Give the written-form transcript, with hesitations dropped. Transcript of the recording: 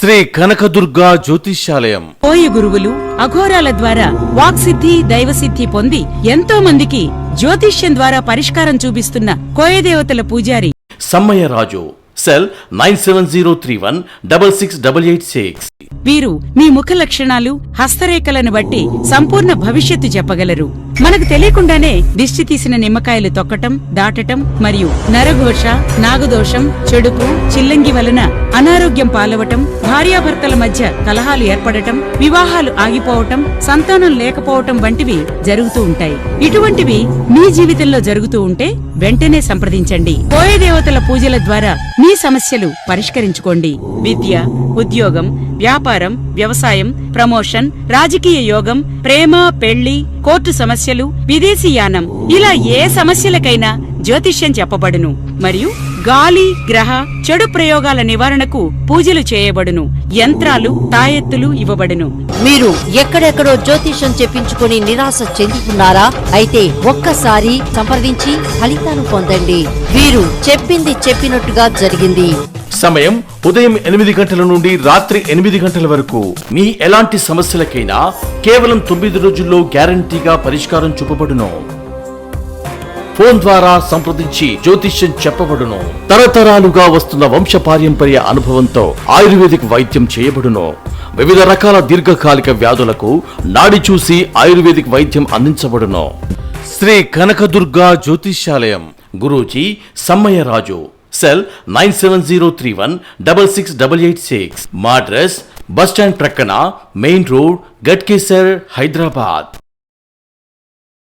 శ్రీ కనకదుర్గా జ్యోతిష్యాలయం. పోయి గురువులు అఘోరాల ద్వారా వాక్సిద్ధి దైవసిద్ధి పొంది ఎంతో మందికి జ్యోతిష్యం ద్వారా పరిష్కారం చూపిస్తున్న కోయదేవతల పూజారి సమ్మయ్యరాజు. సెల్ 9703166886. వీరు మీ ముఖ లక్షణాలు హస్తరేఖలను బట్టి సంపూర్ణ భవిష్యత్తు చెప్పగలరు. మనకు తెలియకుండానే దిష్టి తీసిన నిమ్మకాయలు తొక్కటం, దాటటం మరియు నరఘోష, నాగదోషం, చెడుపు, చిల్లంగి వలన అనారోగ్యం పాలవటం, భార్యాభర్తల మధ్య కలహాలు ఏర్పడటం, వివాహాలు ఆగిపోవటం, సంతానం లేకపోవటం వంటివి జరుగుతూ ఉంటాయి. ఇటువంటివి మీ జీవితంలో జరుగుతూ ఉంటే వెంటనే సంప్రదించండి. కోయదేవతల పూజల ద్వారా మీ సమస్యలు పరిష్కరించుకోండి. విద్య, ఉద్యోగం, వ్యాపారం, వ్యవసాయం, ప్రమోషన్, రాజకీయ యోగం, ప్రేమ, పెళ్లి, కోర్టు సమస్యలు, విదేశీయానం ఇలా ఏ సమస్యలకైనా జ్యోతిష్యం చెప్పబడును. మరియు గాలి, గ్రహ, చెడు ప్రయోగాల నివారణకు పూజలు చేయబడును. యంత్రాలు, తాయెత్తులు ఇవ్వబడును. మీరు ఎక్కడెక్కడో జ్యోతిష్యం చెప్పించుకుని నిరాశ చెందుతున్నారా? అయితే ఒక్కసారి సంప్రదించి ఫలితాలు పొందండి. వీరు చెప్పింది చెప్పినట్టుగా జరిగింది. సమయం ఉదయం 8 గంటల నుండి రాత్రి 8 గంటల వరకు. మీ ఎలాంటి సమస్యలకైనా కేవలం 9 రోజుల్లో గ్యారంటీగా పరిష్కారం చూపబడును. ఫోన్ ద్వారా సంప్రదించి జ్యోతిష్యం చెప్పబడును. తరతరాలుగా వస్తున్న వంశపారంపర్య అనుభవంతో ఆయుర్వేదిక్ వైద్యం చేయబడును. వివిధ రకాల దీర్ఘకాలిక వ్యాధులకు నాడి చూసి ఆయుర్వేదిక్ వైద్యం అందించబడును. శ్రీ కనకదుర్గా జ్యోతిష్యాలయం. గురూజీ సమ్మయ్యరాజు. సెల్ 9703166886. మా అడ్రస్ బస్టాండ్ ప్రక్కన, మెయిన్ రోడ్, గట్కేసర్, హైదరాబాద్.